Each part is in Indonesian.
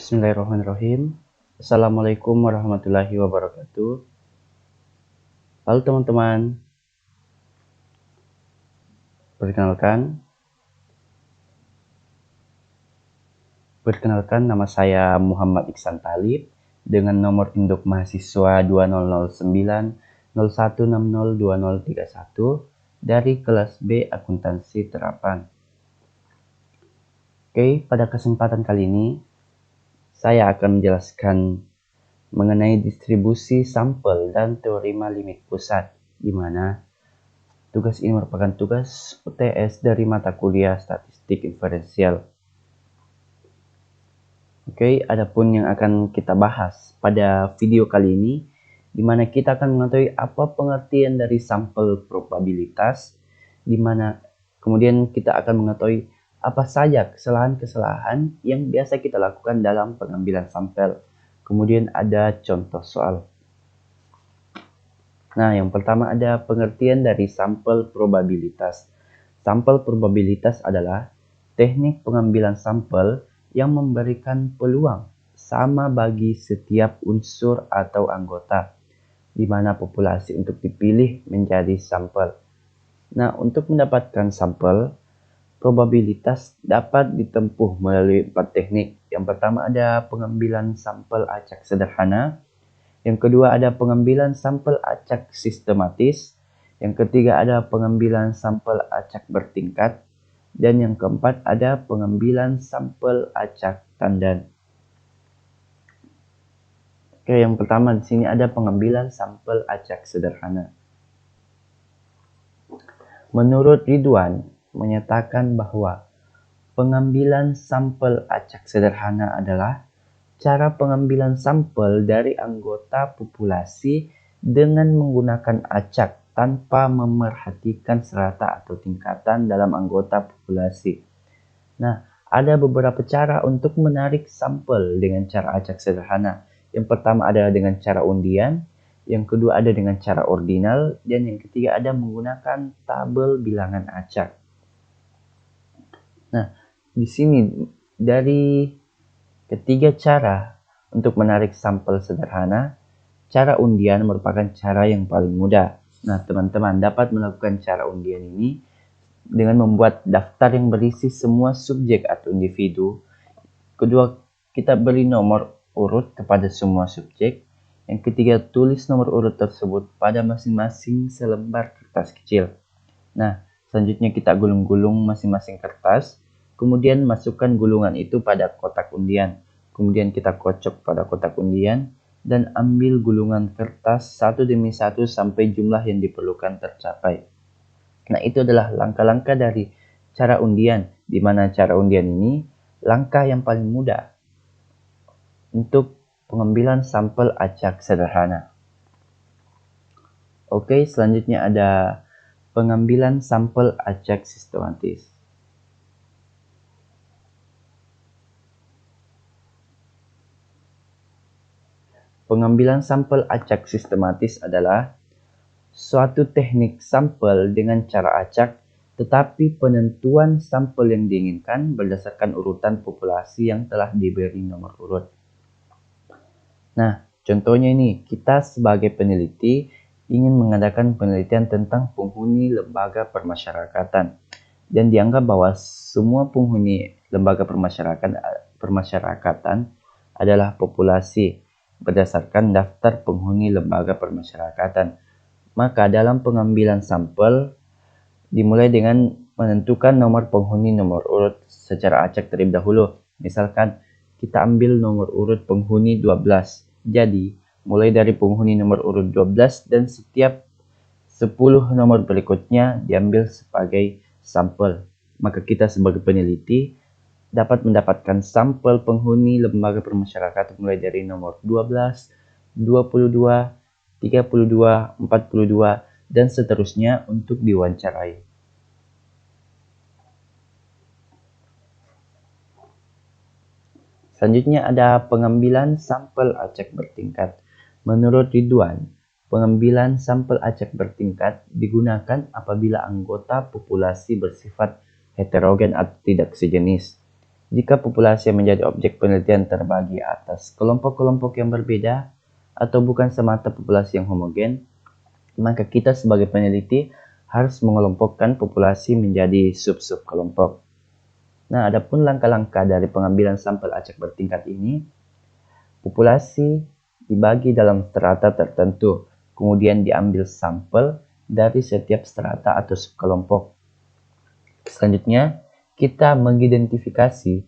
Bismillahirrahmanirrahim. Assalamualaikum warahmatullahi wabarakatuh. Halo teman-teman, perkenalkan nama saya Muhammad Iksan Talib dengan nomor induk mahasiswa 200901602031 dari kelas B Akuntansi Terapan. Oke, pada kesempatan kali ini saya akan menjelaskan mengenai distribusi sampel dan teorema limit pusat, di mana tugas ini merupakan tugas UTS dari mata kuliah Statistik Inferensial. Oke, adapun yang akan kita bahas pada video kali ini, di mana kita akan mengetahui apa pengertian dari sampel probabilitas, di mana kemudian kita akan mengetahui apa saja kesalahan-kesalahan yang biasa kita lakukan dalam pengambilan sampel. Kemudian ada contoh soal. Nah, yang pertama ada pengertian dari sampel probabilitas. Sampel probabilitas adalah teknik pengambilan sampel yang memberikan peluang sama bagi setiap unsur atau anggota, di mana populasi untuk dipilih menjadi sampel. Nah, untuk mendapatkan sampel, probabilitas dapat ditempuh melalui 4 teknik. Yang pertama ada pengambilan sampel acak sederhana. Yang kedua ada pengambilan sampel acak sistematis. Yang ketiga ada pengambilan sampel acak bertingkat. Dan yang keempat ada pengambilan sampel acak tandan. Oke, yang pertama di sini ada pengambilan sampel acak sederhana. Menurut Ridwan menyatakan bahwa pengambilan sampel acak sederhana adalah cara pengambilan sampel dari anggota populasi dengan menggunakan acak tanpa memerhatikan serata atau tingkatan dalam anggota populasi. Nah, ada beberapa cara untuk menarik sampel dengan cara acak sederhana. Yang pertama adalah dengan cara undian, yang kedua ada dengan cara ordinal, dan yang ketiga ada menggunakan tabel bilangan acak. Nah, di sini dari ketiga cara untuk menarik sampel sederhana, cara undian merupakan cara yang paling mudah. Nah, teman-teman dapat melakukan cara undian ini dengan membuat daftar yang berisi semua subjek atau individu. Kedua, kita beri nomor urut kepada semua subjek. Yang ketiga, tulis nomor urut tersebut pada masing-masing selembar kertas kecil. Nah, selanjutnya kita gulung-gulung masing-masing kertas. Kemudian masukkan gulungan itu pada kotak undian. Kemudian kita kocok pada kotak undian dan ambil gulungan kertas satu demi satu sampai jumlah yang diperlukan tercapai. Nah, itu adalah langkah-langkah dari cara undian, di mana cara undian ini langkah yang paling mudah untuk pengambilan sampel acak sederhana. Oke, selanjutnya ada pengambilan sampel acak sistematis. Pengambilan sampel acak sistematis adalah suatu teknik sampel dengan cara acak, tetapi penentuan sampel yang diinginkan berdasarkan urutan populasi yang telah diberi nomor urut. Nah, contohnya ini, kita sebagai peneliti ingin mengadakan penelitian tentang penghuni lembaga permasyarakatan. Dan dianggap bahwa semua penghuni lembaga permasyarakatan adalah populasi berdasarkan daftar penghuni lembaga permasyarakatan. Maka dalam pengambilan sampel dimulai dengan menentukan nomor penghuni nomor urut secara acak terlebih dahulu. Misalkan kita ambil nomor urut penghuni 12. Jadi, mulai dari penghuni nomor urut 12 dan setiap 10 nomor berikutnya diambil sebagai sampel. Maka kita sebagai peneliti dapat mendapatkan sampel penghuni lembaga permasyarakatan mulai dari nomor 12, 22, 32, 42, dan seterusnya untuk diwawancarai. Selanjutnya ada pengambilan sampel acak bertingkat. Menurut Ridwan, pengambilan sampel acak bertingkat digunakan apabila anggota populasi bersifat heterogen atau tidak sejenis. Jika populasi yang menjadi objek penelitian terbagi atas kelompok-kelompok yang berbeda atau bukan semata populasi yang homogen, maka kita sebagai peneliti harus mengelompokkan populasi menjadi sub-sub kelompok. Nah, adapun langkah-langkah dari pengambilan sampel acak bertingkat ini, populasi dibagi dalam strata tertentu, kemudian diambil sampel dari setiap strata atau subkelompok. Selanjutnya, kita mengidentifikasi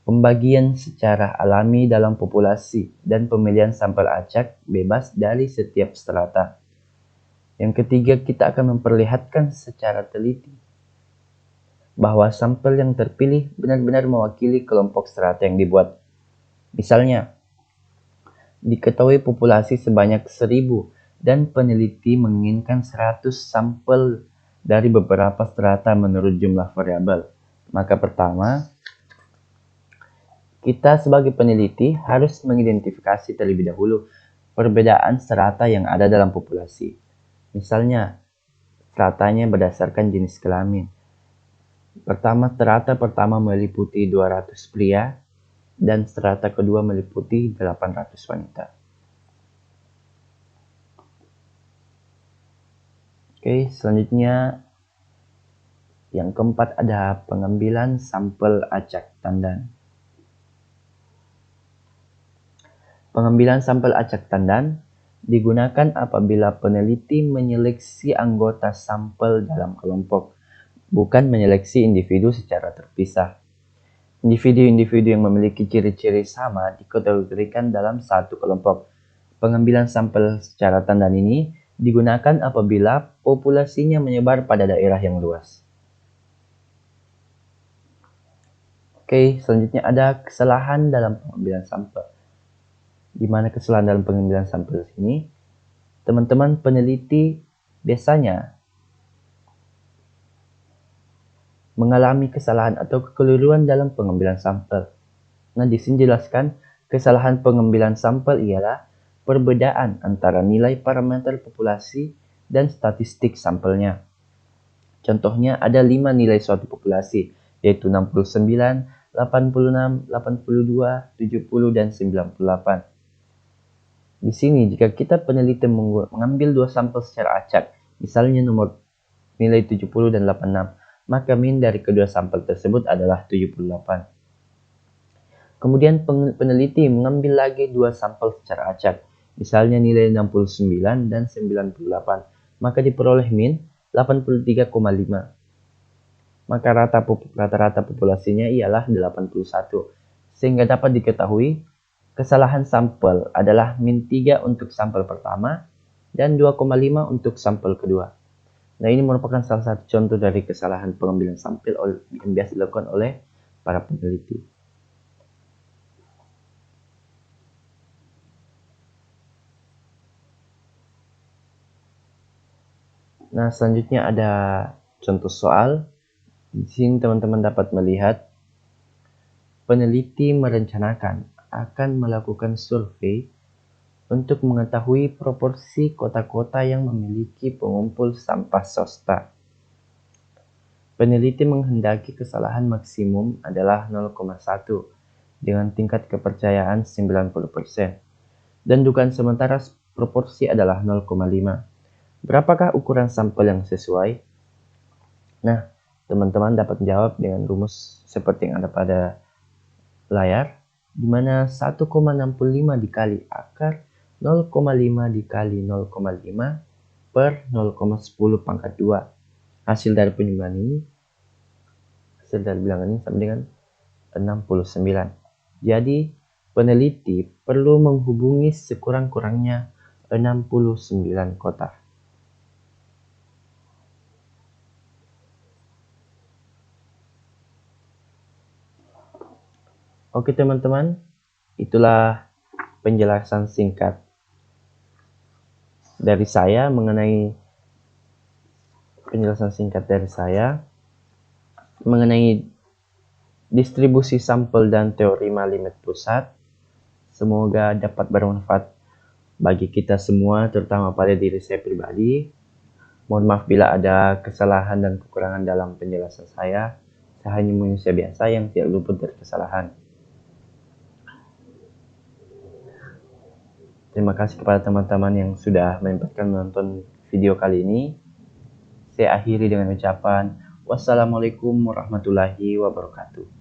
pembagian secara alami dalam populasi dan pemilihan sampel acak bebas dari setiap strata. Yang ketiga, kita akan memperlihatkan secara teliti bahwa sampel yang terpilih benar-benar mewakili kelompok strata yang dibuat. Misalnya, diketahui populasi sebanyak 1000 dan peneliti menginginkan 100 sampel dari beberapa strata menurut jumlah variabel. Maka pertama, kita sebagai peneliti harus mengidentifikasi terlebih dahulu perbedaan strata yang ada dalam populasi. Misalnya, stratanya berdasarkan jenis kelamin. Strata pertama meliputi 200 pria dan strata kedua meliputi 800 wanita. Oke, selanjutnya yang keempat ada pengambilan sampel acak tandan. Pengambilan sampel acak tandan digunakan apabila peneliti menyeleksi anggota sampel dalam kelompok, bukan menyeleksi individu secara terpisah. Individu-individu yang memiliki ciri-ciri sama dikategorikan dalam satu kelompok. Pengambilan sampel secara tandan ini digunakan apabila populasinya menyebar pada daerah yang luas. Oke, selanjutnya ada kesalahan dalam pengambilan sampel. Di mana kesalahan dalam pengambilan sampel ini, teman-teman peneliti biasanya mengalami kesalahan atau kekeliruan dalam pengambilan sampel. Nah, di sini jelaskan kesalahan pengambilan sampel ialah perbedaan antara nilai parameter populasi dan statistik sampelnya. Contohnya ada 5 nilai suatu populasi, yaitu 69, 86, 82, 70, dan 98. Di sini, jika kita peneliti mengambil 2 sampel secara acak, misalnya nomor nilai 70 dan 86, maka min dari kedua sampel tersebut adalah 78. Kemudian peneliti mengambil lagi 2 sampel secara acak, misalnya nilai 69 dan 98, maka diperoleh min 83,5. Maka rata-rata populasinya ialah 81, sehingga dapat diketahui kesalahan sampel adalah min 3 untuk sampel pertama dan 2,5 untuk sampel kedua. Nah, ini merupakan salah satu contoh dari kesalahan pengambilan sampel yang biasa dilakukan oleh para peneliti. Nah, selanjutnya ada contoh soal. Di sini teman-teman dapat melihat peneliti merencanakan akan melakukan survei untuk mengetahui proporsi kota-kota yang memiliki pengumpul sampah swasta. Peneliti menghendaki kesalahan maksimum adalah 0,1 dengan tingkat kepercayaan 90% dan dugaan sementara proporsi adalah 0,5. Berapakah ukuran sampel yang sesuai? Nah, teman-teman dapat menjawab dengan rumus seperti yang ada pada layar, di mana 1,65 dikali akar 0,5 dikali 0,5 per 0,10 pangkat 2. Hasil dari bilangan ini sama dengan 69. Jadi, peneliti perlu menghubungi sekurang-kurangnya 69 kota. Oke teman-teman, itulah penjelasan singkat dari saya mengenai distribusi sampel dan teori Malimit pusat. Semoga dapat bermanfaat bagi kita semua, terutama pada diri saya pribadi. Mohon maaf bila ada kesalahan dan kekurangan dalam penjelasan saya. Saya hanya manusia biasa yang tidak luput dari kesalahan. Terima kasih kepada teman-teman yang sudah menyempatkan menonton video kali ini. Saya akhiri dengan ucapan wassalamualaikum warahmatullahi wabarakatuh.